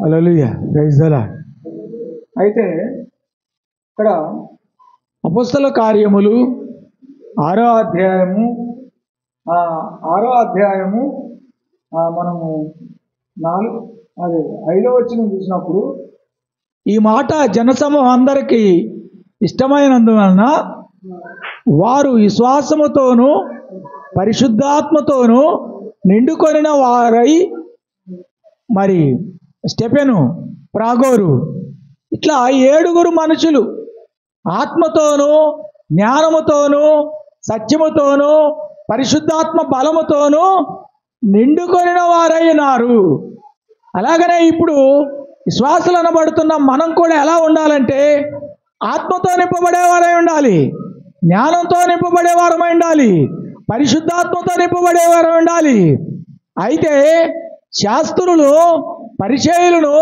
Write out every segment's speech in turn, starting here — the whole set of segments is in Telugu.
Hallelujah, praise the lord. అయితే ఇక్కడ అపొస్తలుల కార్యములు 6వ అధ్యాయము మనము 5వ వచనం చూసినప్పుడు ఈ మాట జనసమూహం అందరికీ ఇష్టమైనందువలన వారు విశ్వాసముతోనూ పరిశుద్ధాత్మతోనూ నిండుకొనిన వారై, మరి స్టెఫెను, ప్రాగోరు, ఇట్లా 7 మనుషులు ఆత్మతోనూ జ్ఞానముతోనూ సత్యముతోనూ పరిశుద్ధాత్మ బలముతోనూ నిండుకొనిన వారైనారు. అలాగనే ఇప్పుడు విశ్వాసులు అనబడుతున్న మనం కూడా ఎలా ఉండాలంటే ఆత్మతో నింపబడేవారై ఉండాలి, జ్ఞానంతో నింపబడేవారమై ఉండాలి, పరిశుద్ధాత్మతో నింపబడేవారై ఉండాలి. అయితే శాస్త్రులు పరిచయులను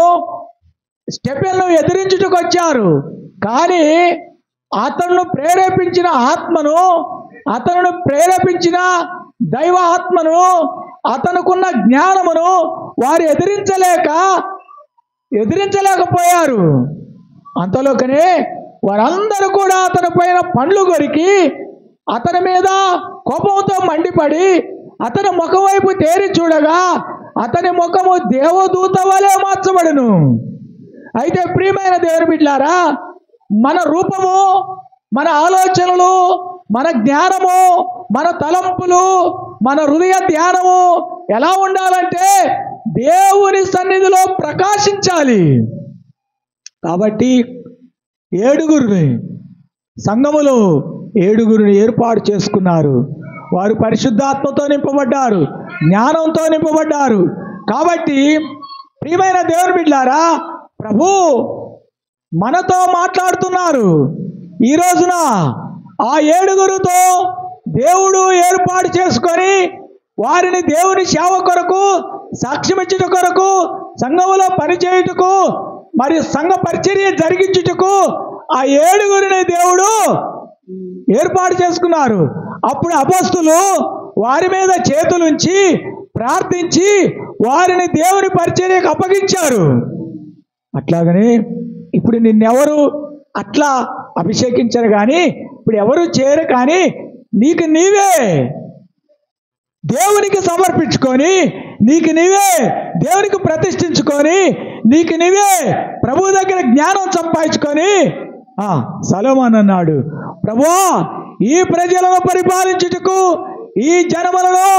స్టెఫెన్ను ఎదిరించుటకు వచ్చారు. కానీ అతను ప్రేరేపించిన ఆత్మను, అతను ప్రేరేపించిన దైవ ఆత్మను, అతనుకున్న జ్ఞానమును వారు ఎదిరించలేకపోయారు. అంతలోకనే వారందరూ కూడా అతని పైన పండ్లు కొరికి అతని మీద కోపంతో మండిపడి అతని ముఖం వైపు తేరి చూడగా అతని ముఖము దేవదూత వలె మార్చబడును. అయితే ప్రియమైన దేవుని బిడ్డలారా, మన రూపము, మన ఆలోచనలు, మన జ్ఞానము, మన తలంపులు, మన హృదయ ధ్యానము ఎలా ఉండాలంటే దేవుని సన్నిధిలో ప్రకాశించాలి. కాబట్టి 7 సంఘములో 7 ఏర్పాటు చేసుకున్నారు. వారు పరిశుద్ధాత్మతో నింపబడ్డారు, జ్ఞానంతో నింపబడ్డారు. కాబట్టి ప్రియమైన దేవుని బిడ్డలారా, ప్రభు మనతో మాట్లాడుతున్నారు. ఈ రోజున ఆ 7 దేవుడు ఏర్పాటు చేసుకొని వారిని దేవుని సేవ కొరకు, సాక్ష్యమిచ్చుట కొరకు, సంఘములో పనిచేయుటకు, మరి సంఘ పరిచర్య జరిగించుటకు ఆ 7 దేవుడు ఏర్పాటు చేసుకున్నారు. అప్పుడు అపొస్తలులు వారి మీద చేతులుంచి ప్రార్థించి వారిని దేవుని పరిచర్యకు అప్పగించారు. అట్లాగనే ఇప్పుడు నిన్నెవరు అట్లా అభిషేకించరు, కానీ ఇప్పుడు ఎవరు చేయరు. కానీ నీకు నీవే దేవునికి సమర్పించుకొని, నీకు నీవే దేవునికి ప్రతిష్ఠించుకొని, నీకు నీవే ప్రభు దగ్గర జ్ఞానం సంపాదించుకొని సొలొమోను అన్నాడు, ప్రభువా ఈ ప్రజలను పరిపాలించుటకు, ఈ జనములను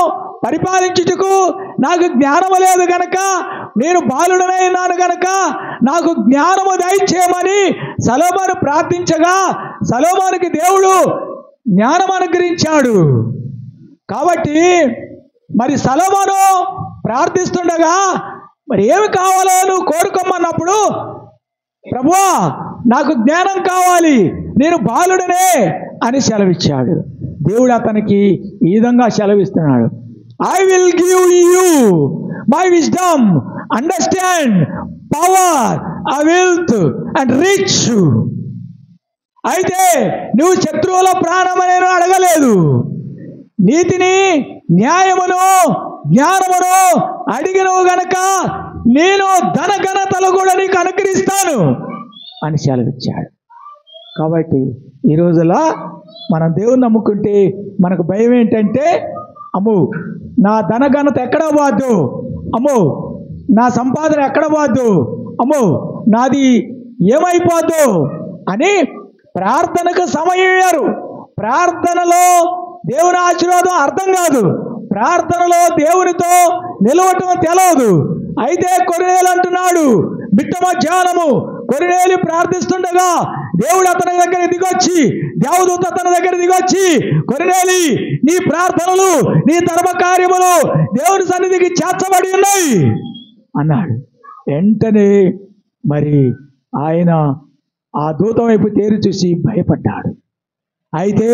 పరిపాలించుటకు నాకు జ్ఞానము లేదు గనక, నేను బాలుడనైనాను గనక నాకు జ్ఞానము దయచేయమని సొలొమోను ప్రార్థించగా సొలొమోనుకి దేవుడు జ్ఞానం అనుగ్రహించాడు. కాబట్టి మరి సొలొమోను ప్రార్థిస్తుండగా మరి ఏమి కావాలో నువ్వు కోరుకోమన్నప్పుడు, ప్రభువా నాకు జ్ఞానం కావాలి, నేను బాలుడనే అని సెలవిచ్చాడు. దేవుడు అతనికి ఈ విధంగా సెలవిస్తున్నాడు, I will give you my wisdom, understand, power, wealth and rich. అయితే నువ్వు శత్రువుల ప్రాణమనేను అడగలేదు, నీతిని, న్యాయమును, జ్ఞానమును అడిగినవు గనక నేను ధనఘనతలు కూడా నీకు అనుగ్రహిస్తాను అని సెలవిచ్చాడు. కాబట్టి ఈ రోజులా మనం దేవుని నమ్ముకుంటే మనకు భయం ఏంటంటే, అమ్మో నా ధనఘనత ఎక్కడ పోద్దు, అమ్మో నా సంపాదన ఎక్కడ పోద్దు, అమ్మో నాది ఏమైపోద్దు అని ప్రార్థనకు సమయం ఇయ్యరు. ప్రార్థనలో దేవుని ఆశీర్వాదం అర్థం కాదు, ప్రార్థనలో దేవునితో నిలవటం తెలియదు. అయితే కొర్నేలు అంటున్నాడు, బిట్ట మధ్యాహ్నము కొర్నేలు ప్రార్థిస్తుండగా దేవుడు అతని దగ్గర దిగొచ్చి, దేవదూత అతని దగ్గర దిగొచ్చి, కొర్నేలి నీ ప్రార్థనలు, నీ ధర్మ కార్యములు దేవుని సన్నిధికి చేర్చబడి ఉన్నాయి అన్నాడు. వెంటనే మరి ఆయన ఆ దూత వైపు తేరి చూసి భయపడ్డాడు. అయితే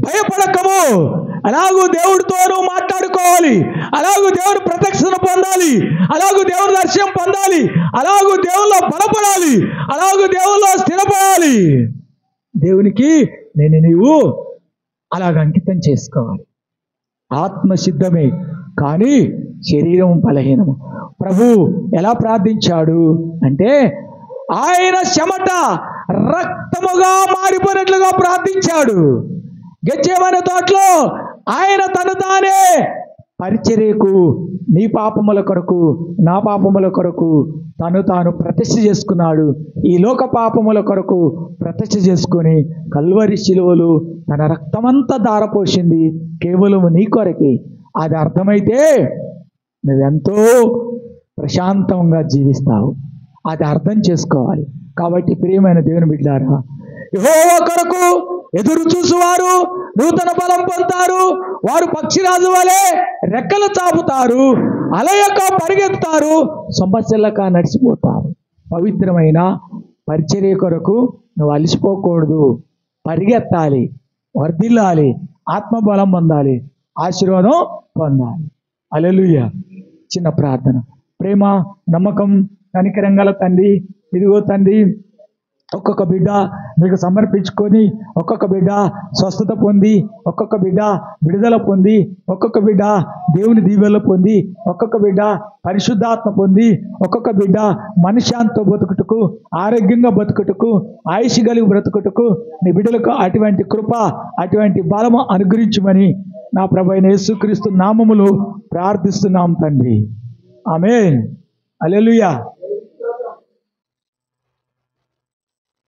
భయపడకము, అలాగూ దేవుడితోనూ మాట్లాడుకోవాలి, అలాగూ దేవుని ప్రత్యక్షత పొందాలి, అలాగూ దేవుని దర్శనం పొందాలి, అలాగూ దేవుల్లో బలపడాలి, అలాగూ దేవుల్లో స్థిరపడాలి. దేవునికి నీవు అలాగ అంకితం చేసుకోవాలి. ఆత్మసిద్ధమే కానీ శరీరం బలహీనము. ప్రభు ఎలా ప్రార్థించాడు అంటే ఆయన చెమట రక్తముగా మారిపోయినట్లుగా ప్రార్థించాడు. గెత్సేమనే తోటలో ఆయన తను తానే పరిచర్యకు, నీ పాపముల కొరకు నా పాపముల కొరకు తను తాను ప్రతిష్ఠ చేసుకున్నాడు. ఈ లోక పాపముల కొరకు ప్రతిష్ఠ చేసుకొని కల్వరి శిలువలు తన రక్తమంతా ధారపోసింది కేవలం నీ కొరకే. అది అర్థమైతే నువ్వెంతో ప్రశాంతంగా జీవిస్తావు. అది అర్థం చేసుకోవాలి. కాబట్టి ప్రియమైన దేవుని బిడ్డలారా, యెహోవా కొరకు ఎదురు చూసువారు నూతన బలం పొందుతారు. వారు పక్షిరాజు వలె రెక్కలు చాపుతారు, అలయక పరిగెత్తారు, సమస్యలక నడిచిపోతారు. పవిత్రమైన పరిచర్య కొరకు నువ్వు అలసిపోకూడదు. పరిగెత్తాలి, వర్ధిల్లాలి, ఆత్మబలం పొందాలి, ఆశీర్వాదం పొందాలి. హల్లెలూయా. చిన్న ప్రార్థన. ప్రేమ, నమ్మకం, కనికరం గల తండ్రి, ఇదిగో తండ్రి, ఒక్కొక్క బిడ్డ మీకు సమర్పించుకొని ఒక్కొక్క బిడ్డ స్వస్థత పొంది, ఒక్కొక్క బిడ్డ విడుదల పొంది, ఒక్కొక్క బిడ్డ దేవుని దీవెనలు పొంది, ఒక్కొక్క బిడ్డ పరిశుద్ధాత్మ పొంది, ఒక్కొక్క బిడ్డ మనశ్శాంతితో బతుకుటకు, ఆరోగ్యంగా బతుకుటకు, ఆయుష్ కలిగి బ్రతుకుటకు నీ బిడ్డలకు అటువంటి కృప, అటువంటి బలము అనుగ్రహించమని నా ప్రభువైన యేసుక్రీస్తు నామములో ప్రార్థిస్తున్నాం తండ్రి. ఆమేన్. హల్లెలూయా.